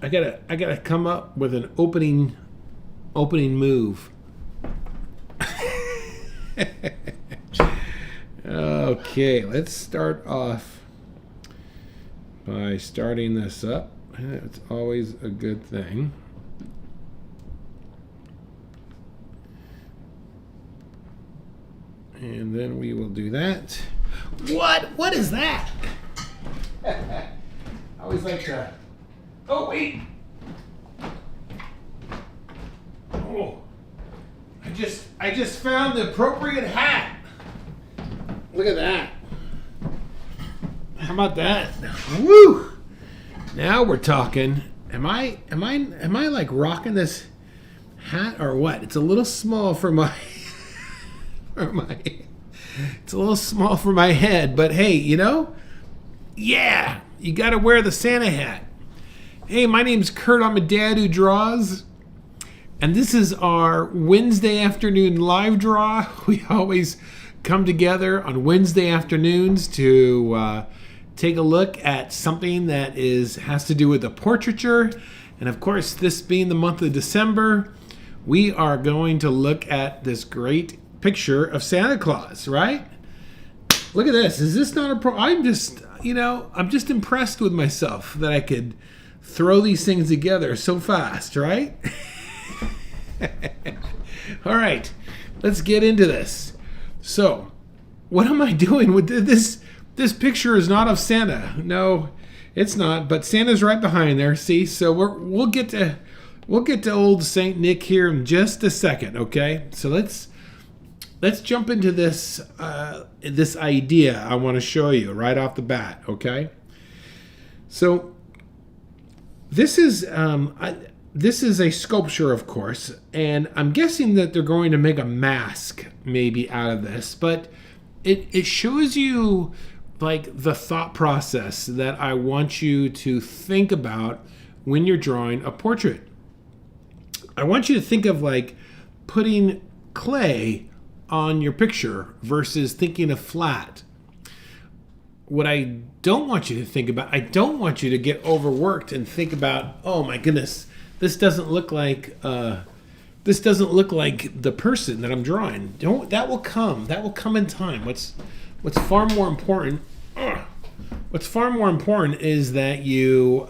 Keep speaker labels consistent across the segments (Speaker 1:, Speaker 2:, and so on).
Speaker 1: I gotta come up with an opening move. Okay, let's start off by starting this up. It's always a good thing. And then we will do that. What is that? I always like to... Oh, wait. Oh. I just found the appropriate hat. Look at that. How about that? Woo! Now we're talking. Am I like rocking this hat or what? It's a little small for my it's a little small for my head, but hey, you know? Yeah, you got to wear the Santa hat. Hey, my name's Kurt. I'm a dad who draws. And this is our Wednesday afternoon live draw. We always come together on Wednesday afternoons to take a look at something that has to do with the portraiture. And of course, this being the month of December, we are going to look at this great picture of Santa Claus, right? Look at this. Is this not I'm just impressed with myself that I could throw these things together so fast, right? All right, let's get into this. So, what am I doing with this? This picture is not of Santa. No, it's not. But Santa's right behind there. See, so we'll get to old Saint Nick here in just a second. Okay, so let's jump into this this idea I want to show you right off the bat. Okay, so this is a sculpture, of course, and I'm guessing that they're going to make a mask maybe out of this, but it shows you like the thought process that I want you to think about when you're drawing a portrait. I want you to think of like putting clay on your picture versus thinking of flat. What I don't want you to think about, I don't want you to get overworked and think about, oh my goodness, this doesn't look like the person that I'm drawing. That will come in time. What's far more important is that you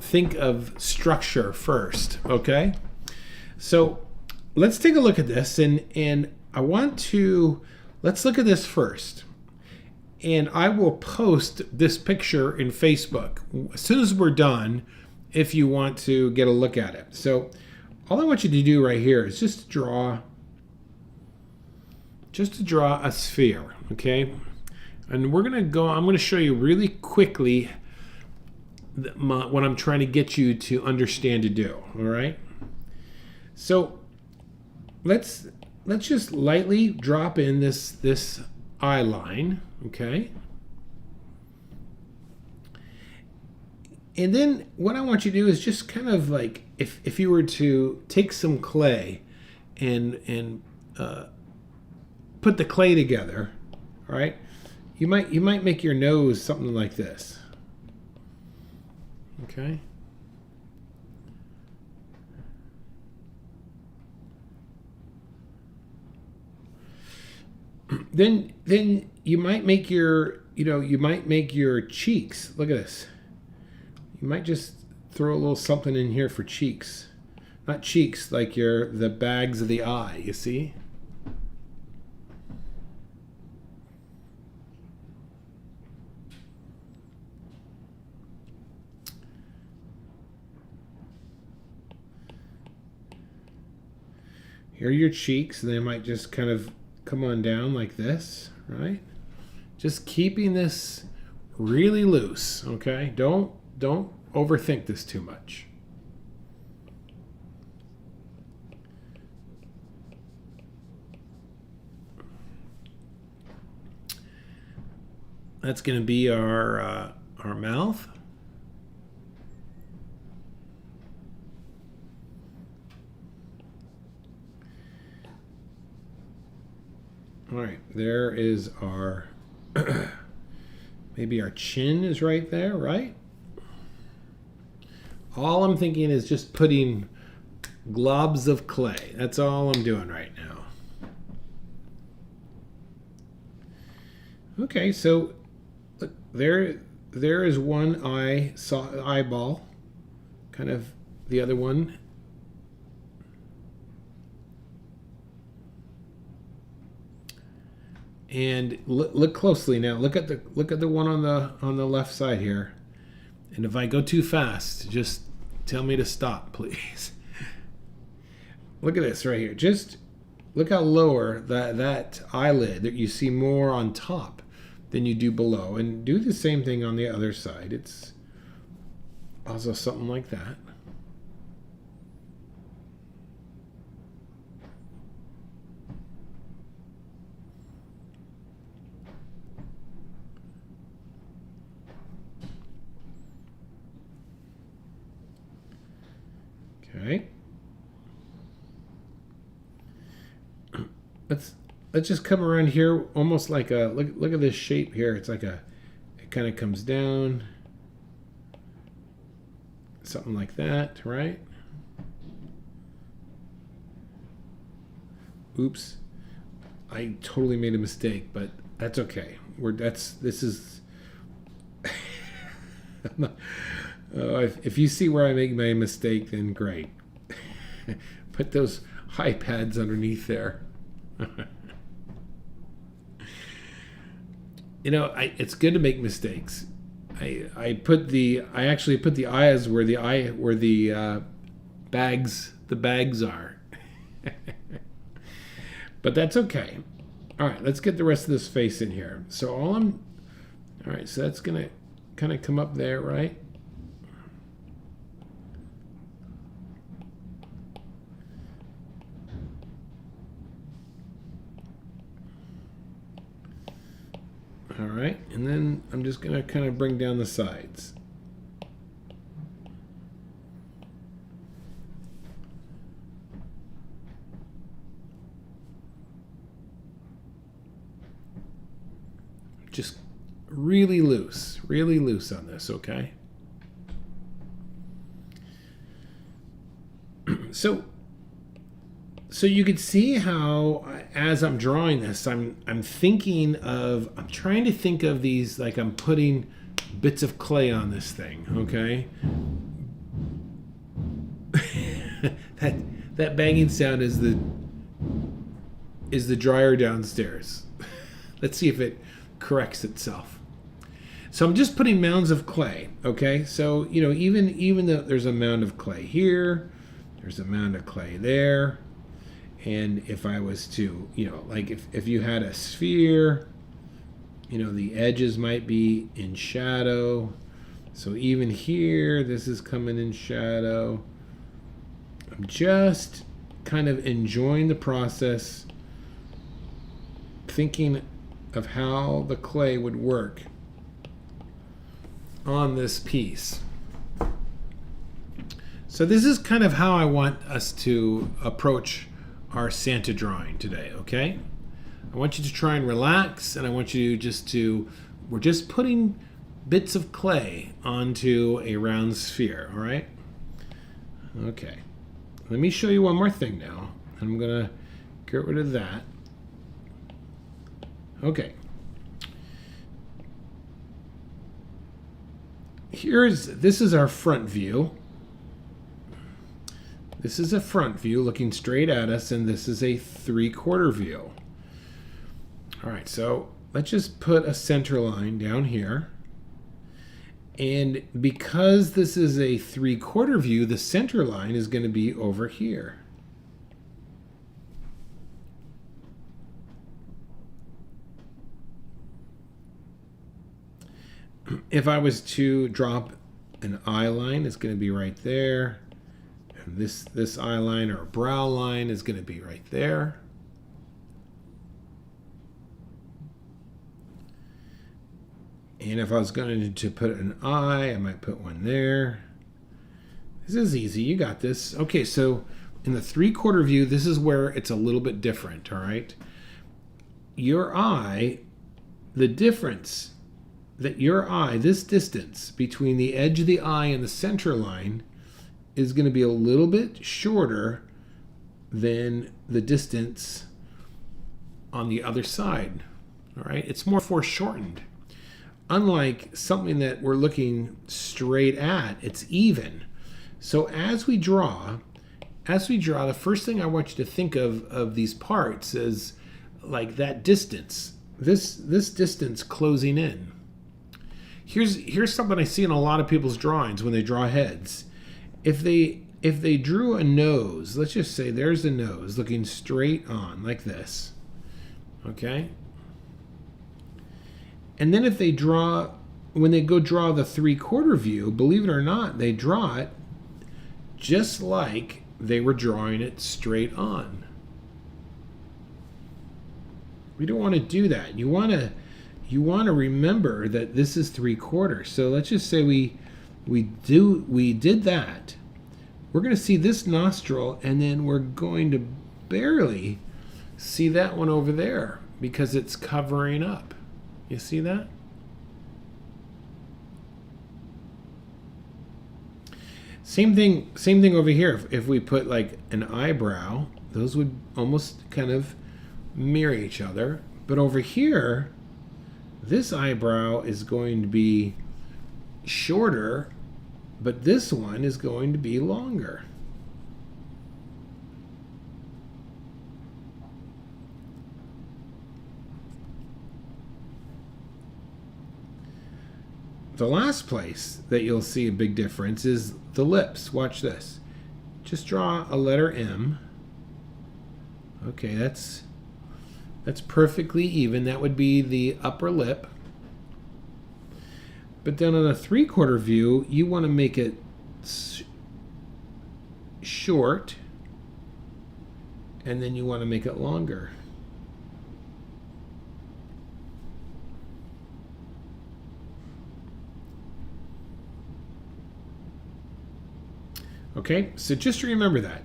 Speaker 1: think of structure first. Okay, so let's take a look at this, and let's look at this first. And I will post this picture in Facebook as soon as we're done if you want to get a look at it. So all I want you to do right here is just to draw a sphere, okay? And I'm going to show you really quickly what I'm trying to get you to understand to do, all right? So let's just lightly drop in this eye line, okay? And then what I want you to do is just kind of like if you were to take some clay and put the clay together, all right? You might make your nose something like this. Okay? Then you might make your cheeks. Look at this. You might just throw a little something in here for cheeks. Not cheeks like the bags of the eye, you see? Here are your cheeks, and they might just kind of come on down like this, right? Just keeping this really loose, okay? Don't overthink this too much. That's going to be our mouth. All right, there is our, maybe our chin is right there, right? All I'm thinking is just putting globs of clay. That's all I'm doing right now. Okay, so look, there is one eyeball, kind of the other one. And look closely now. Look at the one on the left side here. And if I go too fast, just tell me to stop, please. Look at this right here. Just look how lower that eyelid, that you see more on top than you do below. And do the same thing on the other side. It's also something like that. Okay. Let's just come around here, almost like a look at this shape here. It's like it kind of comes down, something like that, right? Oops, I totally made a mistake, but that's okay. This is. If you see where I make my mistake, then great. Put those iPads underneath there. You know, it's good to make mistakes. I actually put the eyes where the bags are. But that's okay. All right, let's get the rest of this face in here. All right, so that's gonna kind of come up there, right? All right, and then I'm just going to kind of bring down the sides. Just really loose on this, okay? So you could see how, as I'm drawing this, I'm trying to think of these like I'm putting bits of clay on this thing, okay? that banging sound is the dryer downstairs. Let's see if it corrects itself. So I'm just putting mounds of clay, okay? So, you know, even though there's a mound of clay here, there's a mound of clay there. And if I was to, you know, like if you had a sphere, you know, the edges might be in shadow. So even here, this is coming in shadow. I'm just kind of enjoying the process, thinking of how the clay would work on this piece. So this is kind of how I want us to approach our Santa drawing today, okay? I want you to try and relax, and I want you we're just putting bits of clay onto a round sphere, all right? Okay. Let me show you one more thing now. I'm gonna get rid of that. Okay. This is our front view. This is a front view looking straight at us, and this is a 3/4 view. All right, so let's just put a center line down here. And because this is a 3/4 view, the center line is going to be over here. If I was to drop an eye line, it's going to be right there. This eye line or brow line is going to be right there. And if I was going to put an eye, I might put one there. This is easy. You got this. Okay, so in the 3/4 view, this is where it's a little bit different, all right? Your eye, the difference that your eye, this distance between the edge of the eye and the center line, is going to be a little bit shorter than the distance on the other side. All right, it's more foreshortened. Unlike something that we're looking straight at, it's even. So as we draw, the first thing I want you to think of these parts is like that distance, this distance closing in. Here's something I see in a lot of people's drawings when they draw heads. If they drew a nose, let's just say there's a nose looking straight on like this, okay? And then if they draw, when they go draw the 3/4 view, believe it or not, they draw it just like they were drawing it straight on. We don't want to do that. You want to remember that this is 3/4. So let's just say we did that. We're going to see this nostril, and then we're going to barely see that one over there because it's covering up. You see that? Same thing over here. If we put like an eyebrow, those would almost kind of mirror each other. But over here, this eyebrow is going to be shorter, but this one is going to be longer. The last place that you'll see a big difference is the lips. Watch this. Just draw a letter M. Okay, that's perfectly even. That would be the upper lip. But then on a 3/4 view, you want to make it short, and then you want to make it longer. Okay, so just remember that.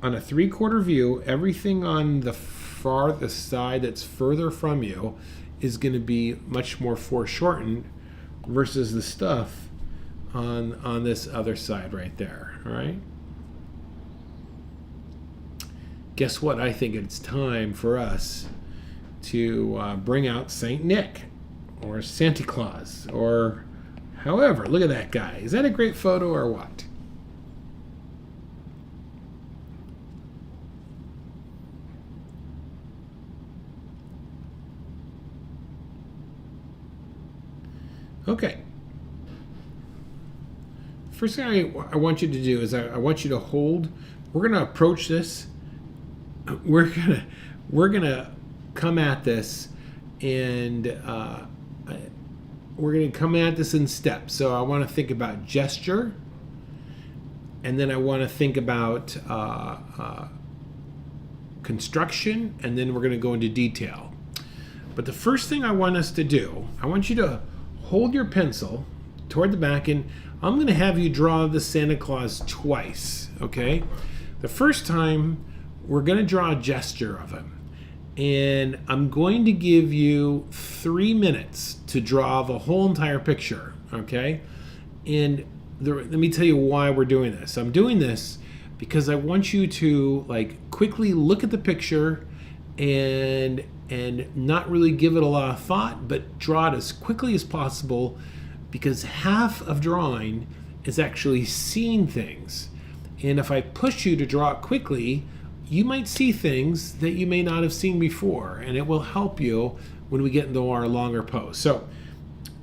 Speaker 1: On a 3/4 view, everything on the farthest side that's further from you is going to be much more foreshortened versus the stuff on this other side right there, all right? Guess what? I think it's time for us to bring out Saint Nick or Santa Claus or however. Look at that guy. Is that a great photo or what? Okay. First thing I want you to do is I want you to hold. We're going to approach this. We're gonna come at this, and we're going to come at this in steps. So I want to think about gesture, and then I want to think about construction, and then we're going to go into detail. But the first thing I want us to do, I want you to hold your pencil toward the back, and I'm going to have you draw the Santa Claus twice, okay? The first time, we're going to draw a gesture of him. And I'm going to give you 3 minutes to draw the whole entire picture, okay? And let me tell you why we're doing this. I'm doing this because I want you to like quickly look at the picture and not really give it a lot of thought, but draw it as quickly as possible, because half of drawing is actually seeing things. And if I push you to draw it quickly, you might see things that you may not have seen before, and it will help you when we get into our longer pose. So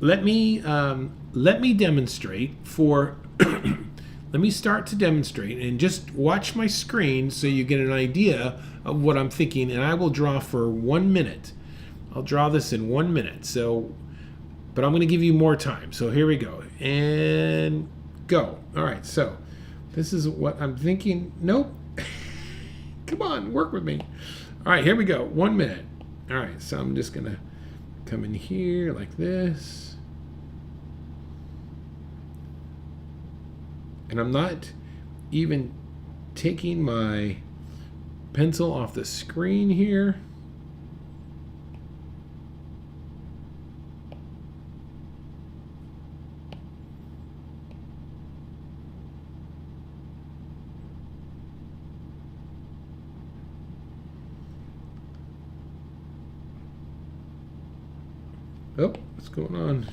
Speaker 1: let me demonstrate for let me start to demonstrate, and just watch my screen so you get an idea of what I'm thinking, and I will draw for 1 minute. I'll draw this in 1 minute. So, but I'm going to give you more time. So here we go. And go. All right. So this is what I'm thinking. Nope. Come on, work with me. All right, here we go. 1 minute. All right. So I'm just going to come in here like this. And I'm not even taking my pencil off the screen here. Oh, what's going on?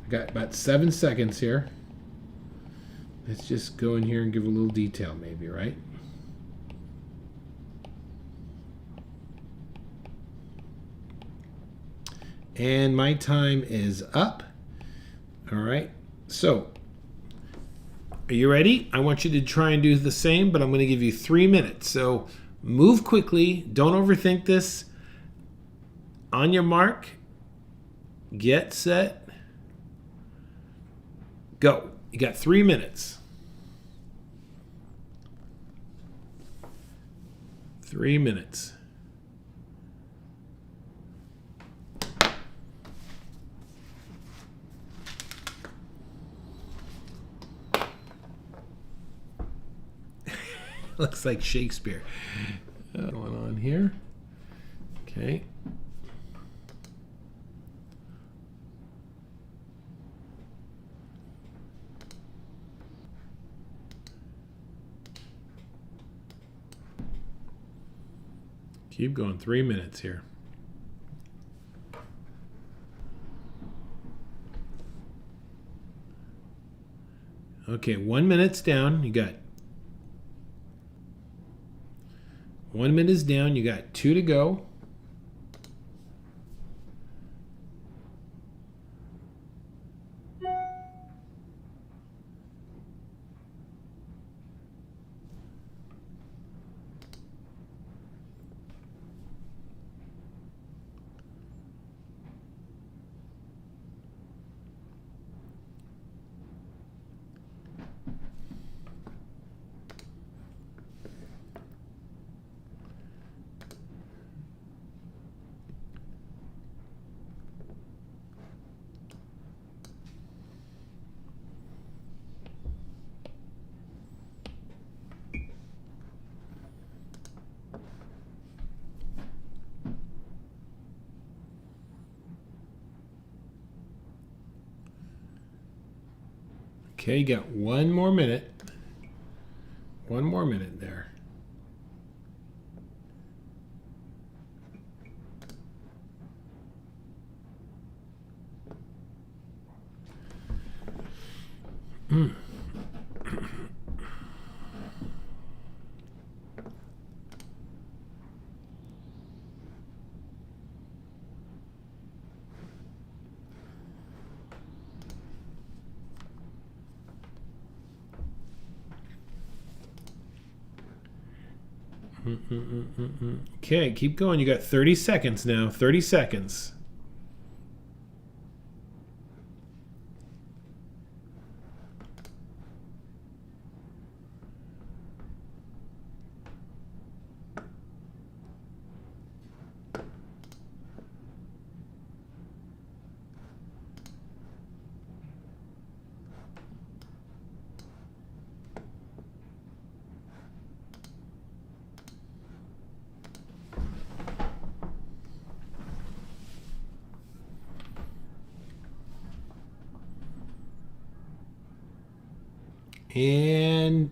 Speaker 1: I got about 7 seconds here. Let's just go in here and give a little detail maybe, right? And my time is up. All right, so are you ready? I want you to try and do the same, but I'm going to give you 3 minutes. So move quickly. Don't overthink this. On your mark, get set, go. You got 3 minutes. 3 minutes. Looks like Shakespeare. Going on here. Okay. Keep going. 3 minutes here. Okay, 1 minute's down. You got 1 minute is down. You got 2 to go. Okay, you got 1 more minute. 1 more minute there. Okay, keep going. You got 30 seconds now. 30 seconds. And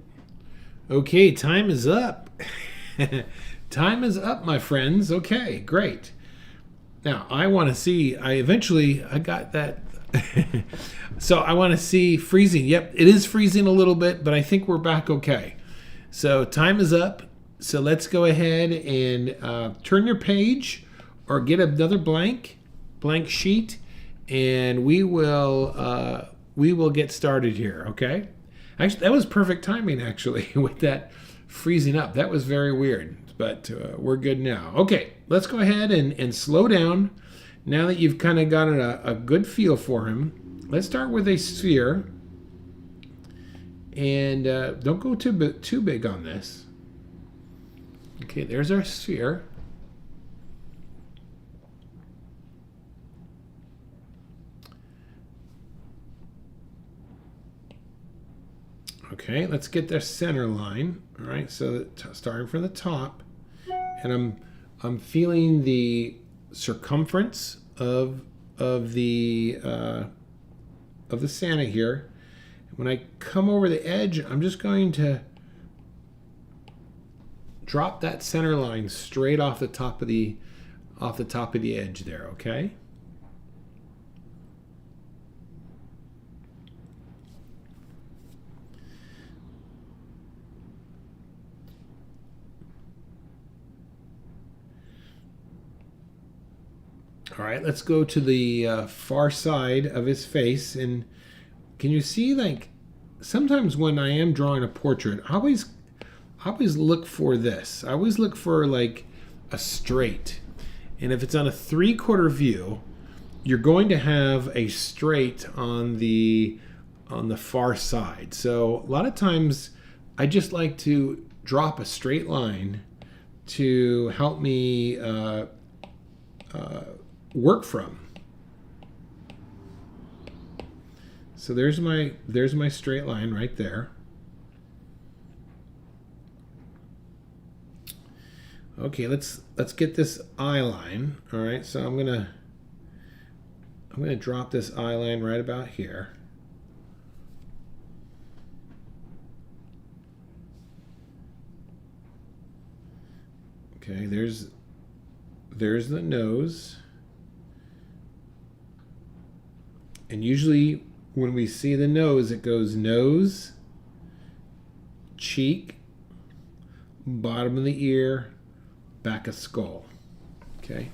Speaker 1: okay, time is up. Time is up, my friends. Okay, great. Now I want to see. I got that. So I want to see freezing. Yep, it is freezing a little bit, but I think we're back okay. So time is up. So let's go ahead and turn your page or get another blank sheet, and we will get started here. Okay. Actually, that was perfect timing, actually, with that freezing up. That was very weird, but we're good now. Okay, let's go ahead and slow down. Now that you've kind of gotten a good feel for him, let's start with a sphere. And don't go too big on this. Okay, there's our sphere. Okay, let's get their center line. All right, so starting from the top, and I'm feeling the circumference of the Santa here. When I come over the edge, I'm just going to drop that center line straight off the top of the edge there, okay? All right, let's go to the far side of his face, and can you see, like, sometimes when I am drawing a portrait, I always look for this. I always look for like a straight, and if it's on a 3/4 view, you're going to have a straight on the far side. So a lot of times, I just like to drop a straight line to help me work from. So there's my straight line right there. Okay, let's get this eye line. All right, so I'm gonna drop this eye line right about here. Okay, there's the nose. And usually when we see the nose, it goes nose, cheek, bottom of the ear, back of skull. Okay?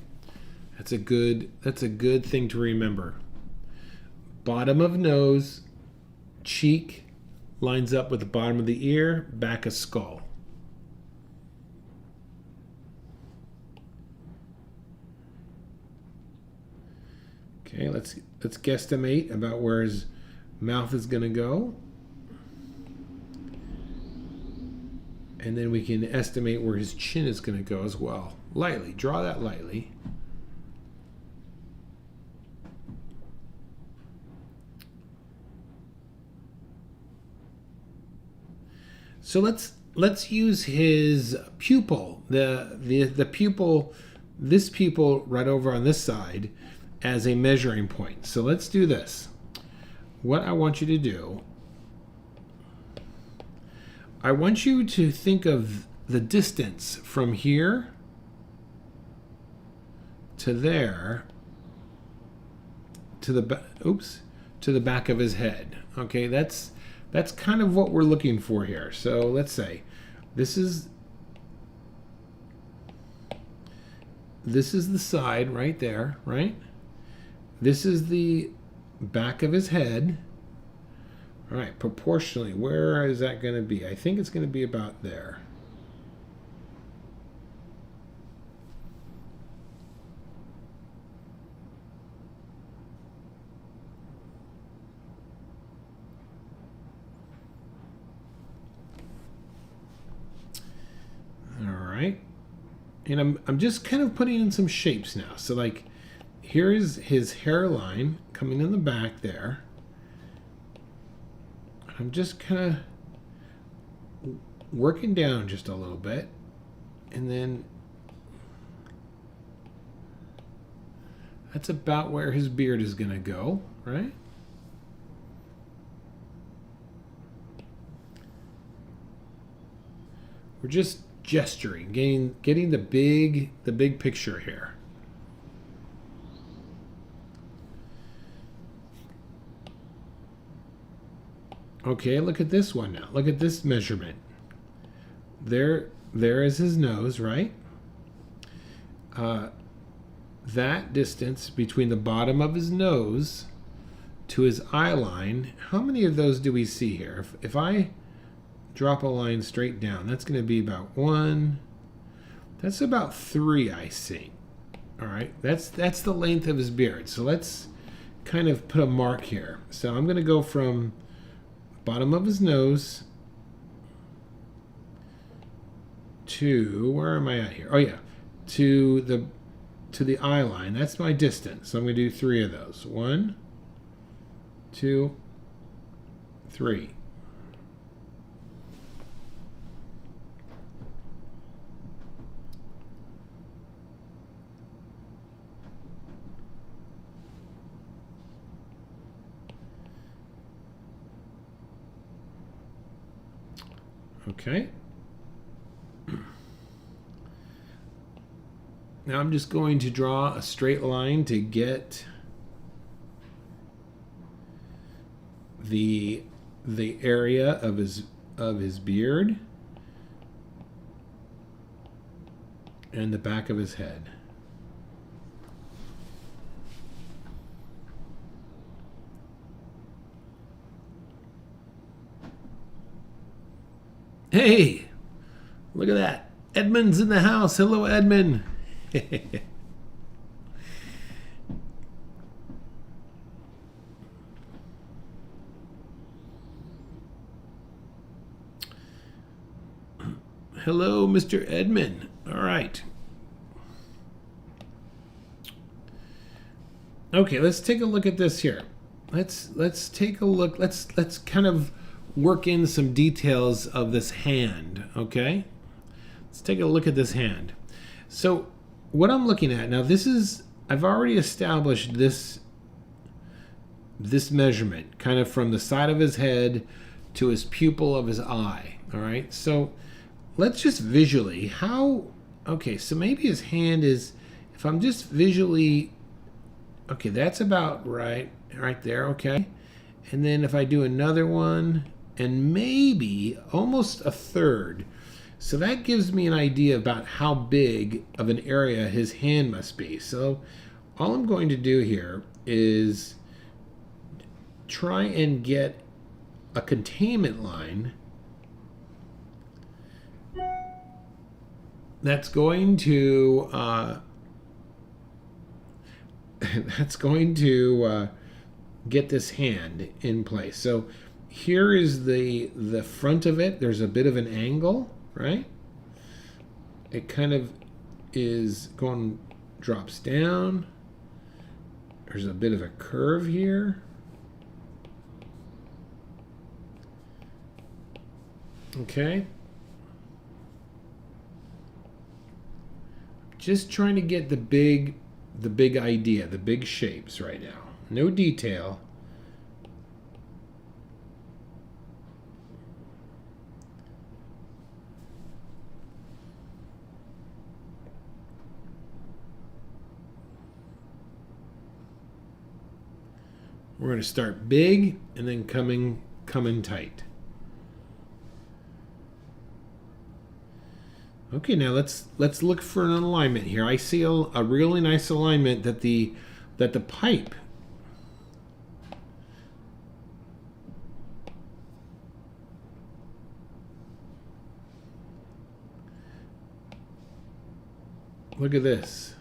Speaker 1: That's a good thing to remember. Bottom of nose, cheek lines up with the bottom of the ear, back of skull. Okay, let's guesstimate about where his mouth is going to go. And then we can estimate where his chin is going to go as well. Lightly, draw that lightly. So let's use his pupil, the pupil, this pupil right over on this side, as a measuring point. So let's do this. What I want you to do, I want you to think of the distance from here to there to the back of his head. Okay, that's kind of what we're looking for here. So let's say this is the side right there, right? This is the back of his head. All right, proportionally, where is that going to be? I think it's going to be about there. All right. And I'm just kind of putting in some shapes now. So like, here is his hairline coming in the back there. I'm just kind of working down just a little bit, and then that's about where his beard is going to go, right? We're just gesturing, getting the big picture here. Okay, look at this one now. Look at this measurement. There is his nose, right? That distance between the bottom of his nose to his eye line, how many of those do we see here? If I drop a line straight down, that's going to be about 1. That's about 3, I see. All right, that's the length of his beard. So let's kind of put a mark here. So I'm going to go from bottom of his nose to, where am I at here? Oh yeah, to the eye line. That's my distance. So I'm going to do 3 of those. 1, 2, 3. Okay. Now I'm just going to draw a straight line to get the area of his beard and the back of his head. Hey, look at that. Edmund's in the house. Hello, Edmund. Hello, Mr. Edmund. All right. Okay, let's take a look at this here. Let's take a look. Let's kind of work in some details of this hand, okay? Let's take a look at this hand. So what I'm looking at now, I've already established this measurement, kind of from the side of his head to his pupil of his eye, all right? So let's just visually, okay, so maybe his hand is, if I'm just visually, okay, that's about right there, okay? And then if I do another one, and maybe almost a third, so that gives me an idea about how big of an area his hand must be. So all I'm going to do here is try and get a containment line that's going to get this hand in place. So here is the front of it. There's a bit of an angle, right? It kind of drops down. There's a bit of a curve here. Okay. Just trying to get the big idea, the big shapes right now. No detail. We're going to start big and then come in tight. Okay, now let's look for an alignment here. I see a really nice alignment that the pipe look at this.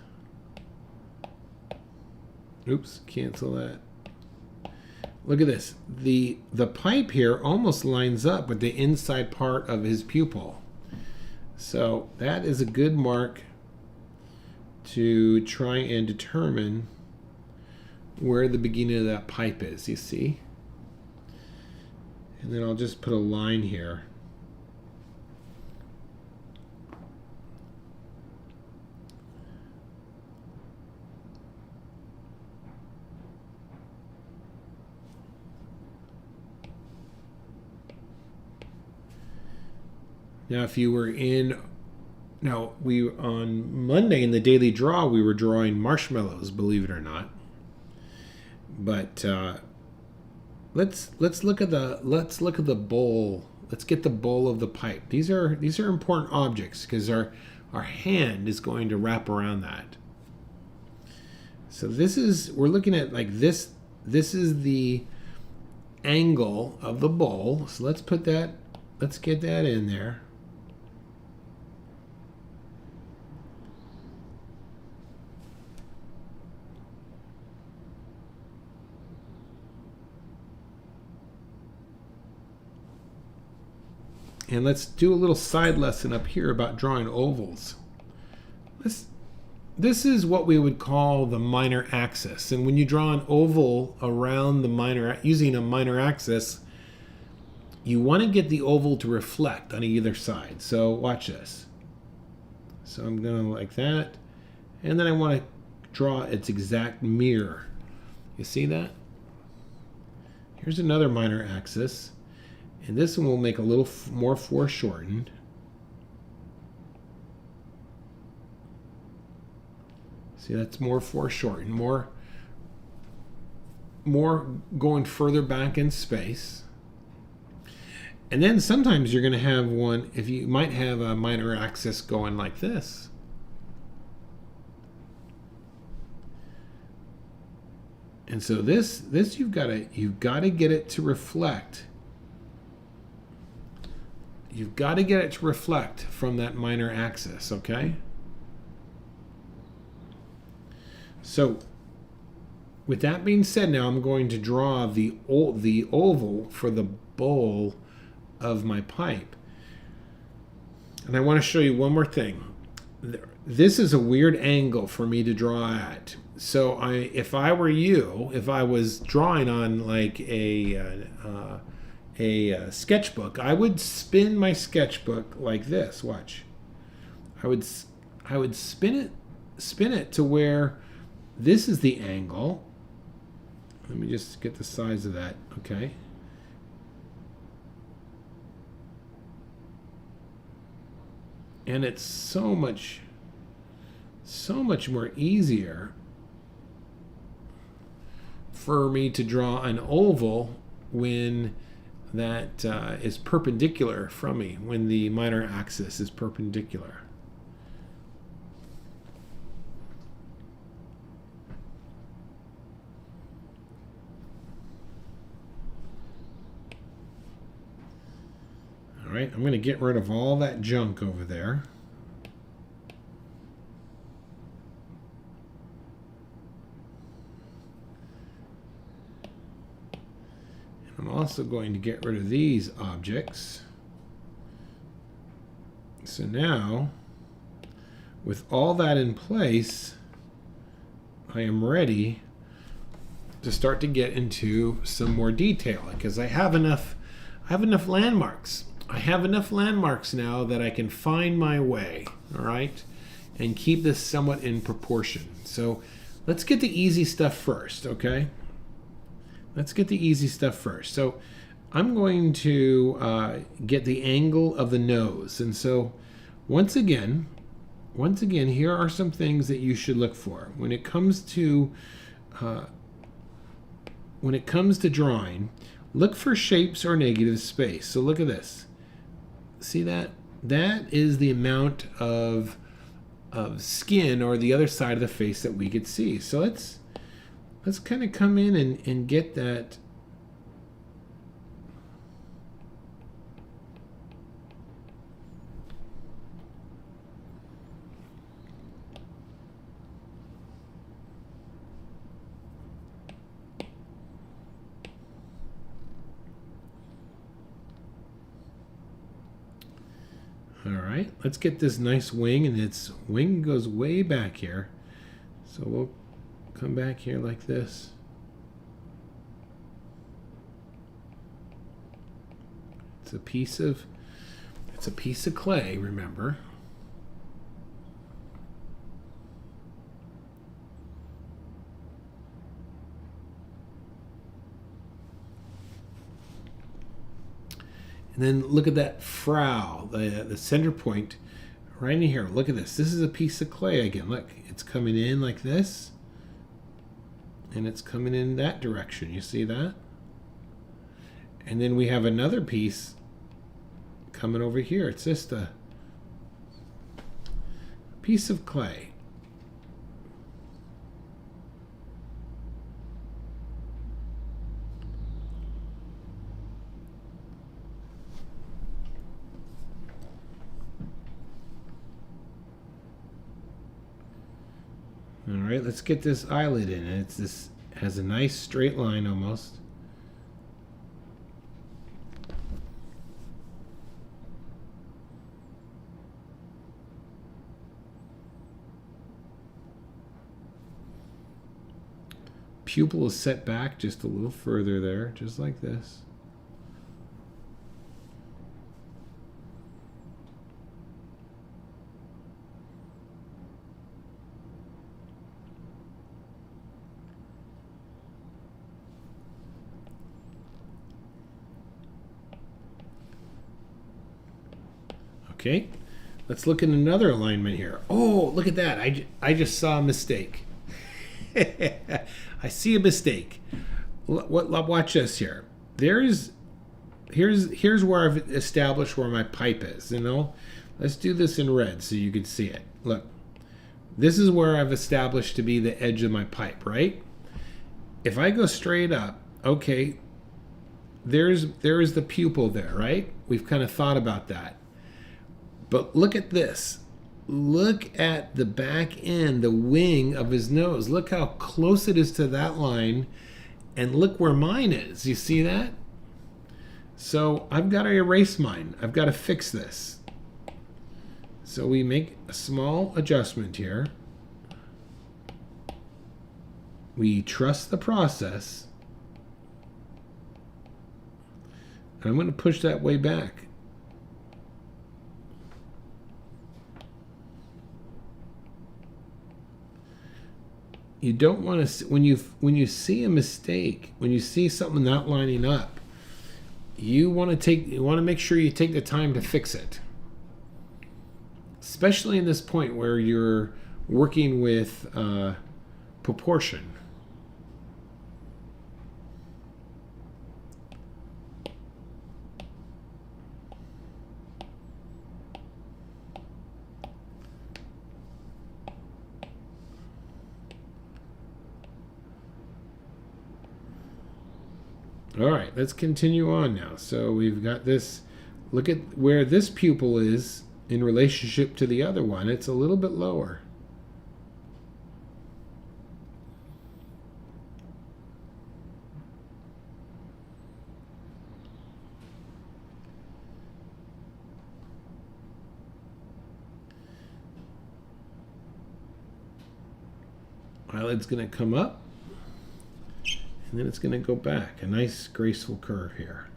Speaker 1: Oops, cancel that. Look at this. The pipe here almost lines up with the inside part of his pupil. So that is a good mark to try and determine where the beginning of that pipe is, you see? And then I'll just put a line here. Now, if you were on Monday in the daily draw, we were drawing marshmallows, believe it or not. But let's look at the bowl. Let's get the bowl of the pipe. These are important objects because our hand is going to wrap around that. So we're looking at like this. This is the angle of the bowl. So let's get that in there. And let's do a little side lesson up here about drawing ovals. This is what we would call the minor axis. And when you draw an oval around using a minor axis, you want to get the oval to reflect on either side. So watch this. So I'm going to like that. And then I want to draw its exact mirror. You see that? Here's another minor axis. And this one will make a little more foreshortened. See, that's more foreshortened, more going further back in space. And then sometimes you're going to have one, if you might have a minor axis going like this. And so this you've got to get it to reflect. You've got to get it to reflect from that minor axis, okay? So with that being said, now I'm going to draw the oval for the bowl of my pipe. And I want to show you one more thing. This is a weird angle for me to draw at. So if I were you, if I was drawing on like a sketchbook, I would spin my sketchbook like this. Watch. I would spin it to where this is the angle. Let me just get the size of that. Okay. And it's so much more easier for me to draw an oval when that is perpendicular from me, when the minor axis is perpendicular. All right, I'm going to get rid of all that junk over there. And I'm also going to get rid of these objects. So now, with all that in place, I am ready to start to get into some more detail because I have enough landmarks. I have enough landmarks now that I can find my way, all right, and keep this somewhat in proportion. So let's get the easy stuff first, okay? Let's get the easy stuff first. So I'm going to get the angle of the nose. And so once again, here are some things that you should look for when it comes to drawing. Look for shapes or negative space. So look at this. See that? That is the amount of skin or the other side of the face that we could see. So let's kind of come in and get that. All right, let's get this nice wing, and its wing goes way back here. So we'll come back here like this. It's a piece of clay, remember. And then look at that frow, the center point right in here. Look at this. This is a piece of clay again. Look, it's coming in like this. And it's coming in that direction. You see that? And then we have another piece coming over here. It's just a piece of clay. All right, let's get this eyelid in. This has a nice straight line almost. Pupil is set back just a little further there, just like this. Okay, let's look at another alignment here. Oh, look at that. I just saw a mistake. I see a mistake. Watch this here. Here's where I've established where my pipe is. You know, let's do this in red so you can see it. Look, this is where I've established to be the edge of my pipe, right? If I go straight up, okay, there is the pupil there, right? We've kind of thought about that. But look at this. Look at the back end, the wing of his nose. Look how close it is to that line. And look where mine is. You see that? So I've got to erase mine. I've got to fix this. So we make a small adjustment here. We trust the process. And I'm going to push that way back. You don't want to, when you see a mistake, when you see something not lining up, you want to make sure you take the time to fix it. Especially in this point where you're working with proportion. All right, let's continue on now. So we've got this. Look at where this pupil is in relationship to the other one. It's a little bit lower. Eyelid's going to come up. And then it's going to go back. A nice graceful curve here.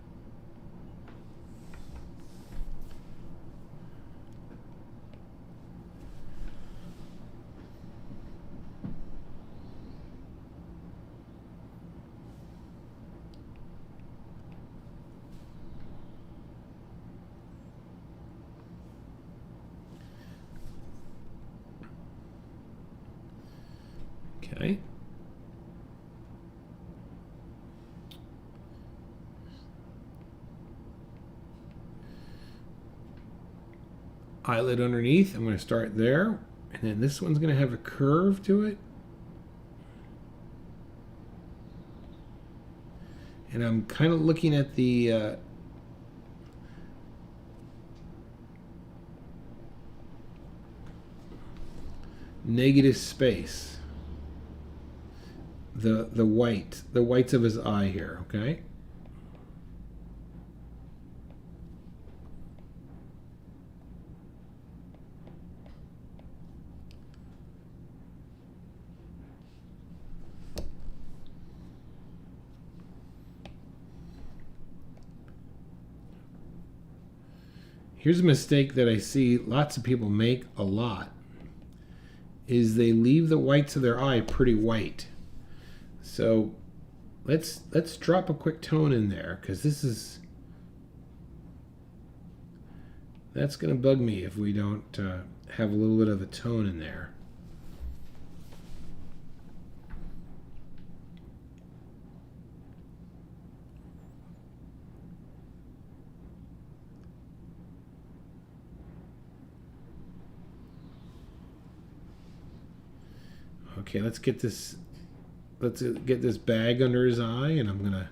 Speaker 1: Okay. Eyelid underneath. I'm going to start there, and then this one's going to have a curve to it, and I'm kind of looking at the negative space, the whites of his eye here. Okay. Here's a mistake that I see lots of people make a lot, is they leave the whites of their eye pretty white. So let's drop a quick tone in there, because that's going to bug me if we don't have a little bit of a tone in there. Okay, let's get this bag under his eye, and I'm gonna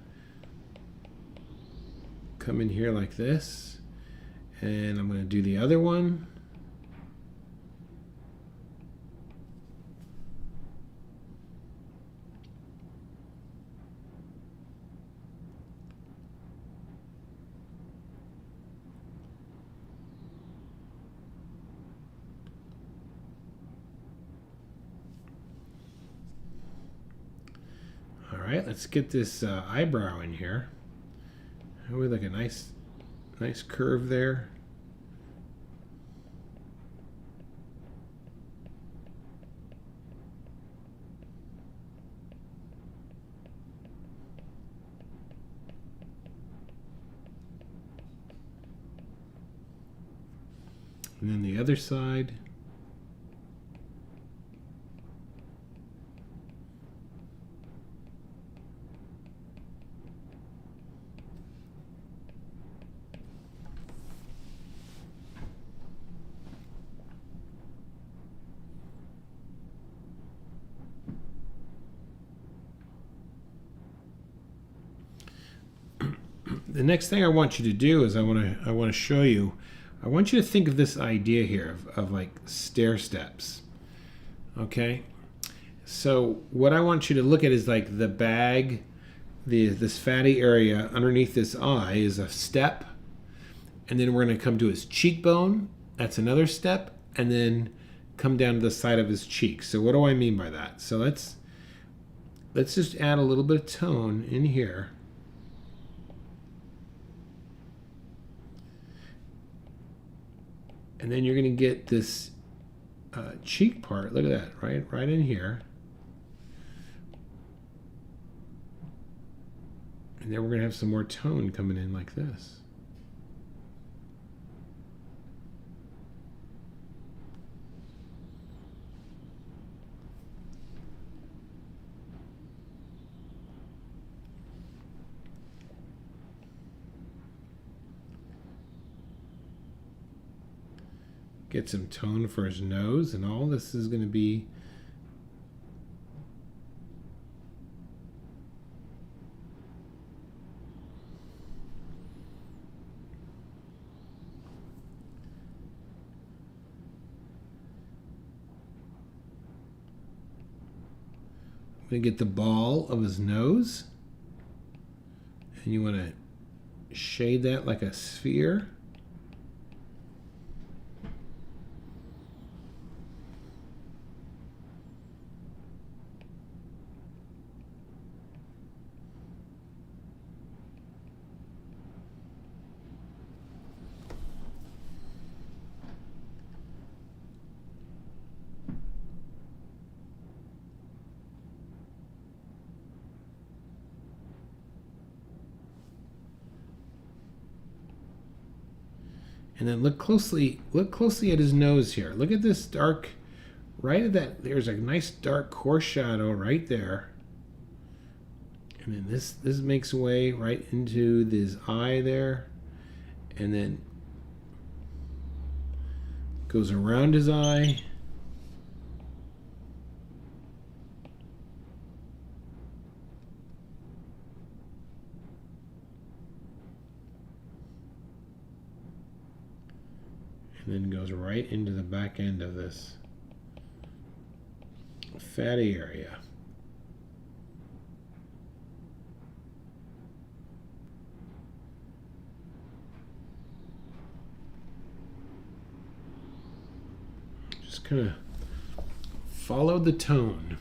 Speaker 1: come in here like this, and I'm gonna do the other one. All right, let's get this eyebrow in here. We like a nice curve there. And then the other side. The next thing I want you to do is I want to show you. I want you to think of this idea here of like stair steps. Okay, so what I want you to look at is like the bag, this fatty area underneath this eye is a step, and then we're going to come to his cheekbone. That's another step, and then come down to the side of his cheek. So what do I mean by that? So let's just add a little bit of tone in here. And then you're going to get this cheek part. Look at that, right in here. And then we're going to have some more tone coming in like this. Get some tone for his nose, and all this is going to be I'm going to get the ball of his nose, and you want to shade that like a sphere. And then look closely at his nose here. Look at this dark, right at that, there's a nice dark coarse shadow right there. And then this makes way right into his eye there. And then goes around his eye. And then goes right into the back end of this fatty area. Just kind of follow the tone.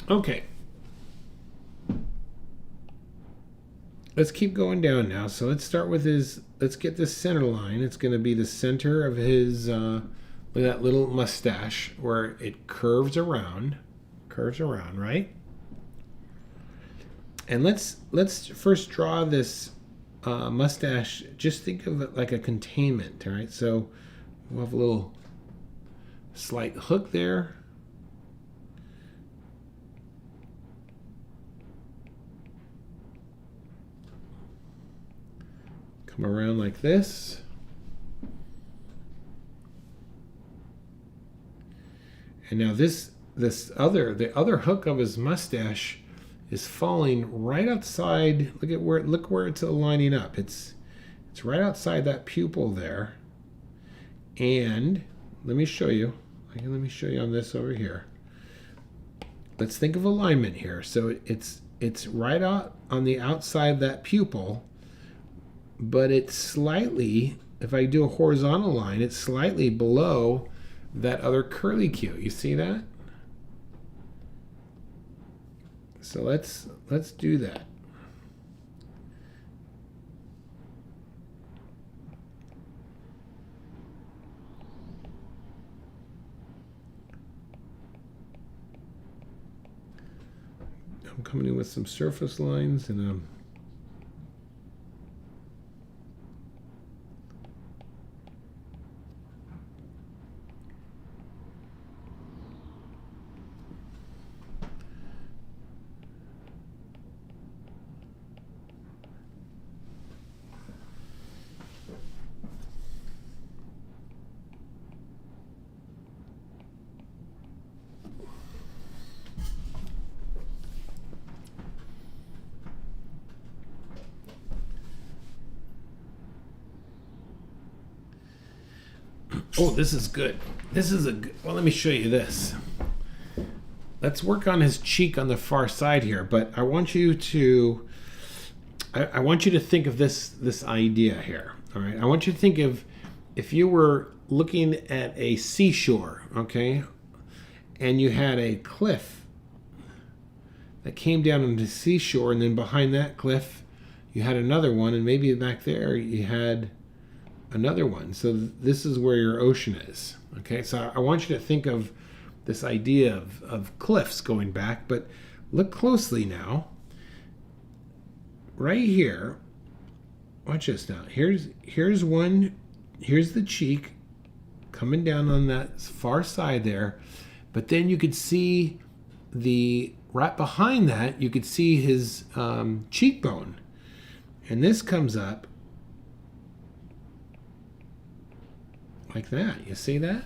Speaker 1: Okay. Let's keep going down now. So let's start with let's get this center line. It's going to be the center of his, look at that little mustache where it curves around, right? And let's first draw this mustache. Just think of it like a containment, all right? So we'll have a little slight hook there. Come around like this. And now the other hook of his mustache is falling right outside. Look where it's lining up. It's right outside that pupil there. And let me show you. Let me show you on this over here. Let's think of alignment here. So it's right out on the outside of that pupil, but it's slightly, if I do a horizontal line, it's slightly below that other curly Q. You see that? So let's do that. I'm coming in with some surface lines and oh, this is good. This is a good, well, let me show you this. Let's work on his cheek on the far side here, but I want you to think of this idea here. All right. I want you to think of if you were looking at a seashore, okay, and you had a cliff that came down on the seashore, and then behind that cliff you had another one, and maybe back there you had another one. So this is where your ocean is. Okay, so I want you to think of this idea of cliffs going back, but look closely now. Right here, watch this now. Here's one, here's the cheek coming down on that far side there, but then you could see right behind that, you could see his cheekbone. And this comes up like that. You see that?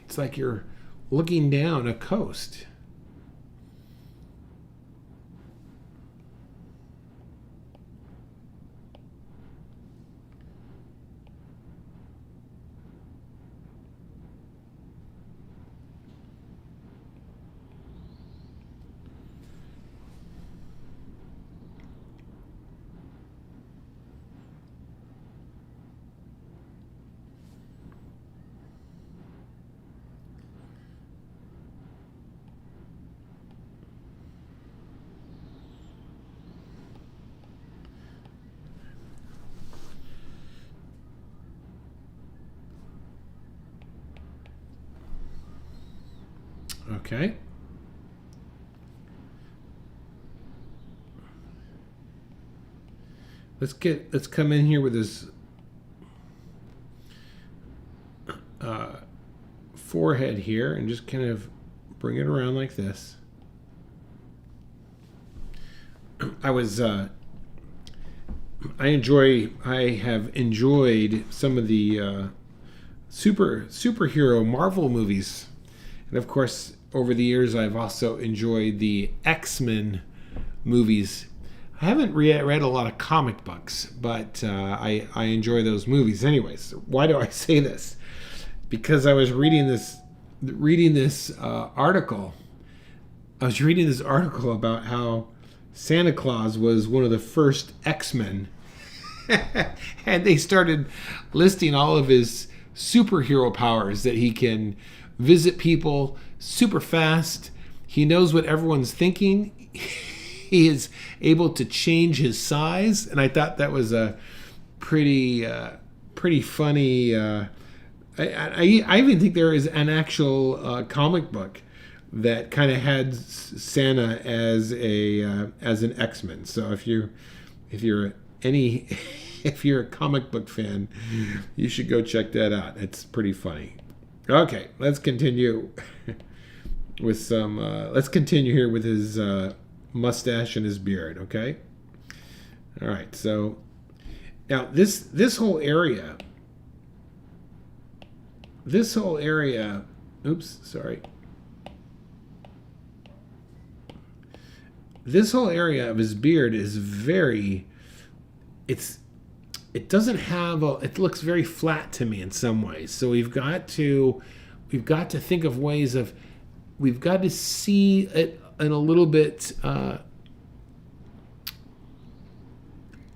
Speaker 1: It's like you're looking down a coast. Okay. Let's come in here with this forehead here and just kind of bring it around like this. I have enjoyed some of the superhero Marvel movies. And of course, over the years, I've also enjoyed the X-Men movies. I haven't read a lot of comic books, but I enjoy those movies. Anyways, why do I say this? Because I was reading this article. I was reading this article about how Santa Claus was one of the first X-Men. And they started listing all of his superhero powers, that he can visit people super fast. He knows what everyone's thinking. He is able to change his size, and I thought that was a pretty funny. I even think there is an actual comic book that kind of had Santa as an X-Men. So if you're a comic book fan, you should go check that out. It's pretty funny. Okay, let's continue with some. Let's continue here with his mustache and his beard. Okay. All right. So now this whole area. Oops, sorry. This whole area of his beard is very. it doesn't have a, it looks very flat to me in some ways. So we've got to think of ways of, we've got to see it in a little bit,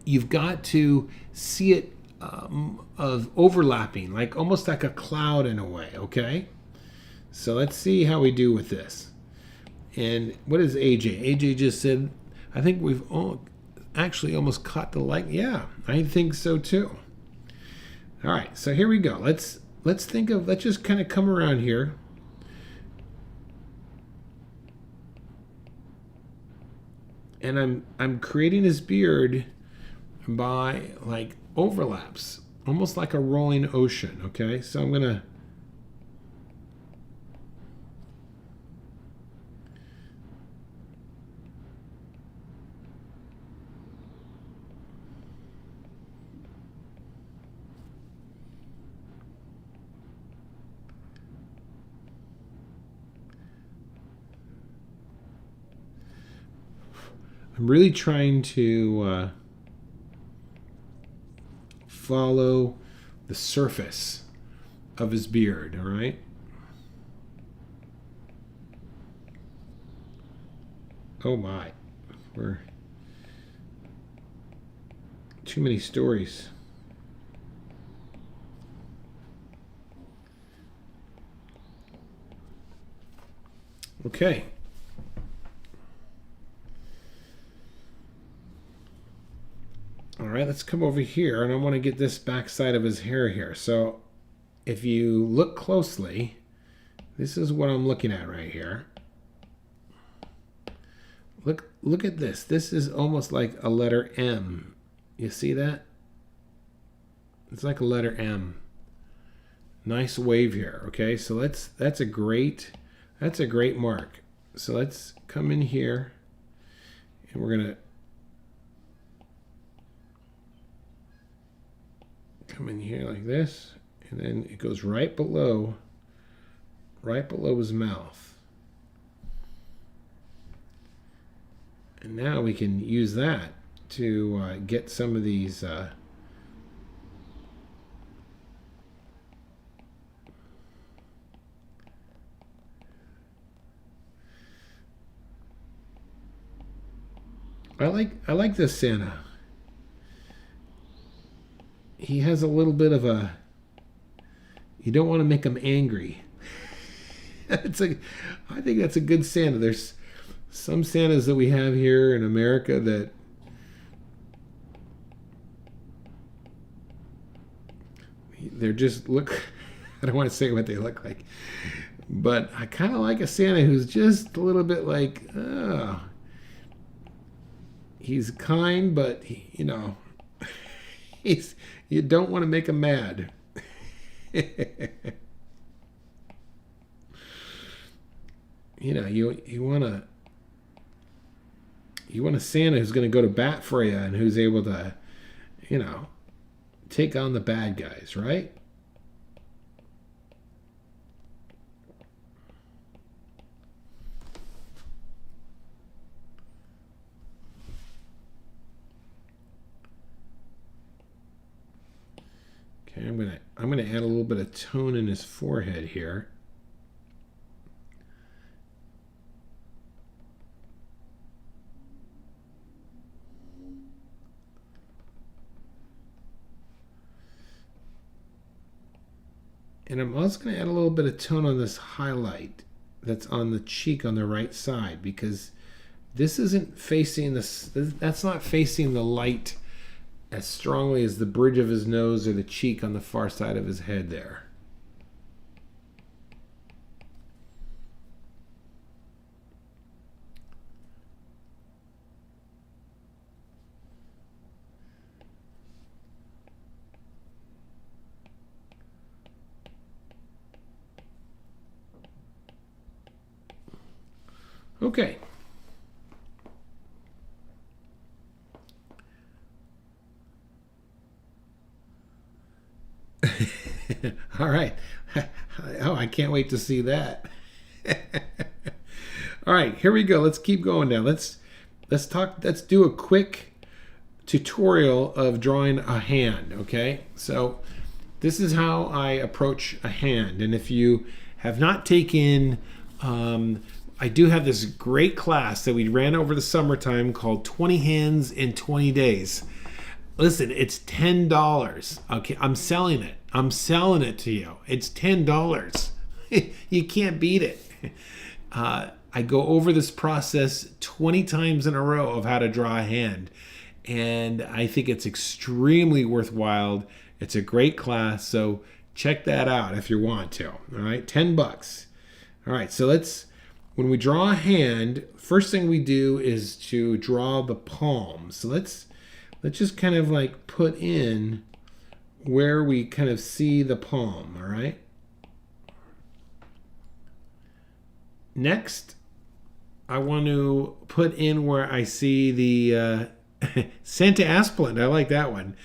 Speaker 1: you've got to see it of overlapping, like almost like a cloud in a way, okay? So let's see how we do with this. And what is AJ? AJ just said, I think we've actually almost caught the light. Yeah, I think so too. All right, so here we go. Let's just kind of come around here. And I'm creating his beard by like overlaps, almost like a rolling ocean, okay? So I'm gonna I'm really trying to follow the surface of his beard, all right? Oh my, we're too many stories. Okay. All right, let's come over here, and I want to get this backside of his hair here. So if you look closely, this is what I'm looking at right here. Look at this. This is almost like a letter M. You see that? It's like a letter M. Nice wave here, okay? So that's a great mark. So let's come in here, and we're gonna come in here like this, and then it goes right below his mouth. And now we can use that to get some of these I like this Santa. He has a little bit of a, you don't want to make him angry. I think that's a good Santa. There's some Santas that we have here in America that they're just look, I don't want to say what they look like, but I kind of like a Santa who's just a little bit like, he's kind, but you know, you don't want to make him mad. You know, you want a Santa who's going to go to bat for you and who's able to, you know, take on the bad guys, right? Okay, I'm gonna add a little bit of tone in his forehead here. And I'm also going to add a little bit of tone on this highlight that's on the cheek on the right side, because this isn't facing this, that's not facing the light as strongly as the bridge of his nose or the cheek on the far side of his head there. Okay. All right. Oh, I can't wait to see that. All right, here we go. Let's keep going now. Let's talk. Let's do a quick tutorial of drawing a hand, okay? So this is how I approach a hand. And if you have not taken, I do have this great class that we ran over the summertime called 20 Hands in 20 Days. Listen, it's $10. Okay, I'm selling it. I'm selling it to you. It's $10. You can't beat it. I go over this process 20 times in a row of how to draw a hand. And I think it's extremely worthwhile. It's a great class, so check that out if you want to. All right, $10. All right, so when we draw a hand, first thing we do is to draw the palm. So let's just kind of like put in where we kind of see the palm, all right? Next, I want to put in where I see the Santa Aspland. I like that one.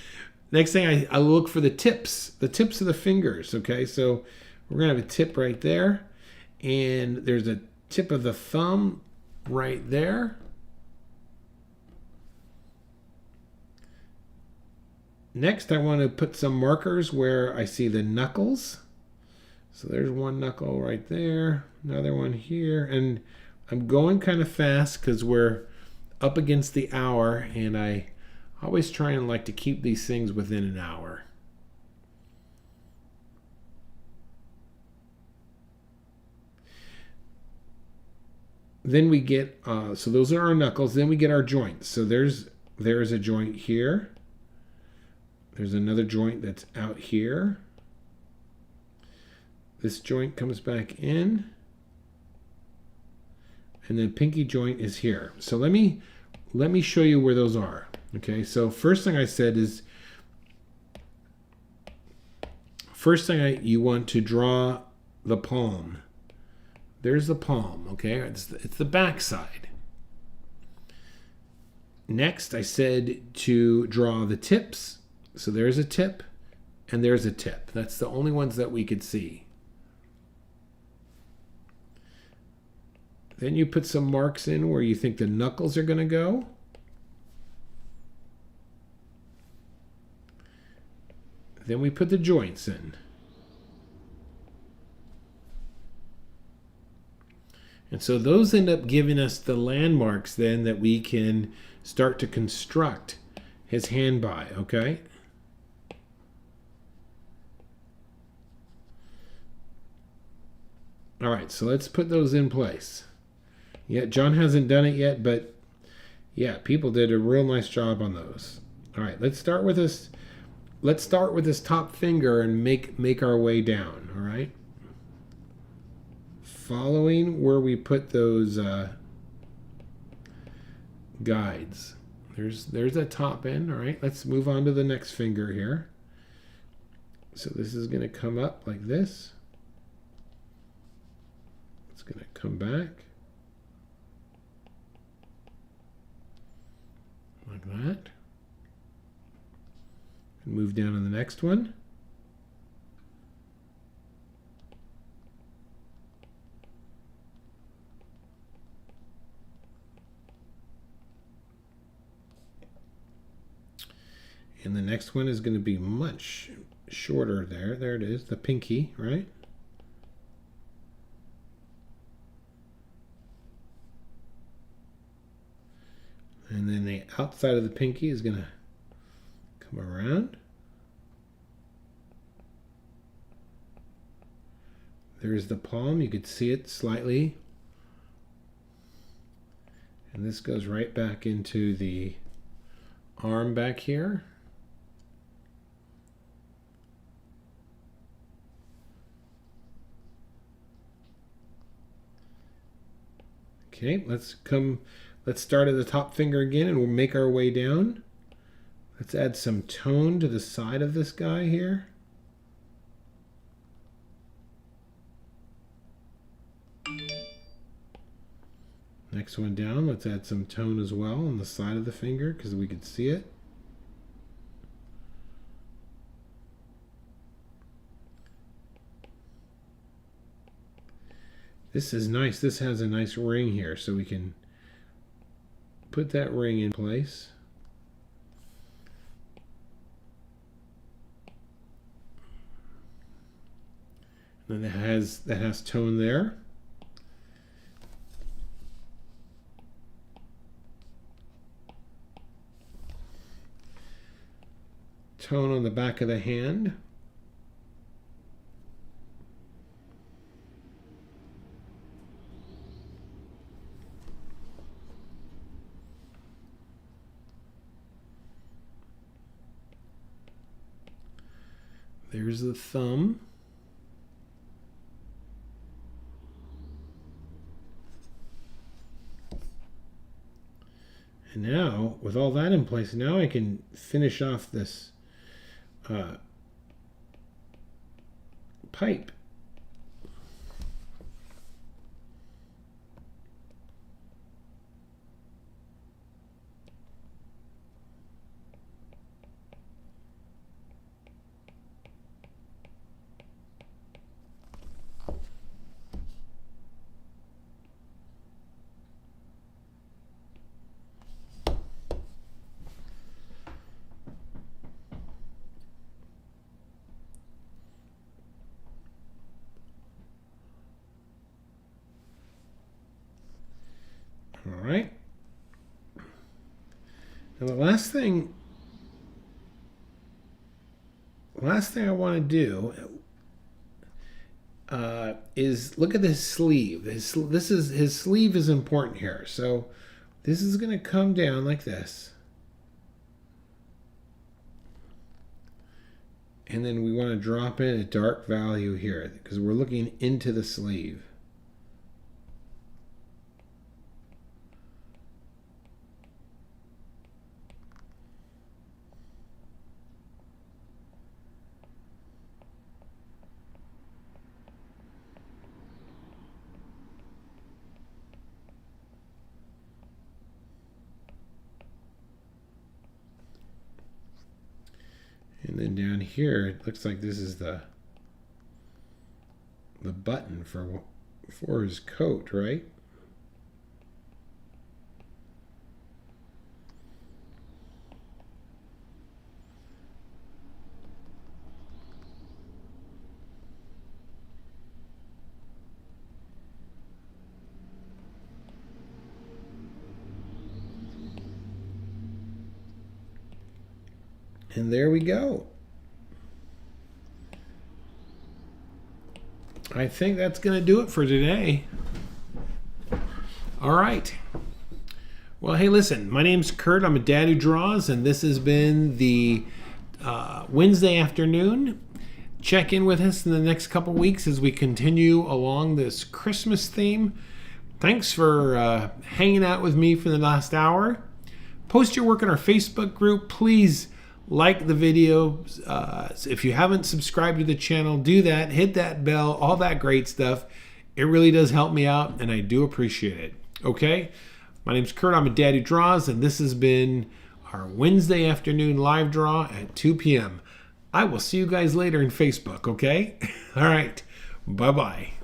Speaker 1: Next thing, I look for the tips of the fingers, okay? So we're gonna have a tip right there, and there's a tip of the thumb right there. Next, I want to put some markers where I see the knuckles. So there's one knuckle right there, another one here, and I'm going kind of fast because we're up against the hour, and I always try and like to keep these things within an hour. Then we get, so those are our knuckles, then we get our joints. So there's a joint here. There's another joint that's out here. This joint comes back in. And then pinky joint is here. So let me show you where those are. Okay, so first thing I said is, you want to draw the palm. There's the palm, okay? It's the back side. Next, I said to draw the tips. So there's a tip, and there's a tip. That's the only ones that we could see. Then you put some marks in where you think the knuckles are going to go. Then we put the joints in. And so those end up giving us the landmarks then that we can start to construct his hand by, okay? All right, so let's put those in place. Yeah, John hasn't done it yet, but yeah, people did a real nice job on those. All right, let's start with this. Let's start with this top finger and make our way down, all right? Following where we put those guides. There's a top end, all right? Let's move on to the next finger here. So this is gonna come up like this. It's gonna come back. Like that. And move down to the next one. And the next one is going to be much shorter there. There it is, the pinky, right? And then the outside of the pinky is going to come around. There's the palm. You could see it slightly. And this goes right back into the arm back here. Okay, let's start at the top finger again, and we'll make our way down. Let's add some tone to the side of this guy here. Next one down, let's add some tone as well on the side of the finger because we can see it. This is nice. This has a nice ring here, so we can put that ring in place. And that has tone there. Tone on the back of the hand. There's the thumb. And now, with all that in place, now I can finish off this pipe. All right. Now the last thing I want to do is look at this sleeve. His sleeve is important here. So this is going to come down like this. And then we want to drop in a dark value here because we're looking into the sleeve. And then down here, it looks like this is the button for his coat, right? And there we go. I think that's going to do it for today. All right. Well, hey, listen, my name's Kurt. I'm a dad who draws, and this has been the Wednesday afternoon. Check in with us in the next couple weeks as we continue along this Christmas theme. Thanks for hanging out with me for the last hour. Post your work in our Facebook group. Please like the video. If you haven't subscribed to the channel, do that. Hit that bell, all that great stuff. It really does help me out, and I do appreciate it. Okay? My name's Kurt. I'm a dad who draws, and this has been our Wednesday afternoon live draw at 2 p.m. I will see you guys later in Facebook, okay? All right. Bye-bye.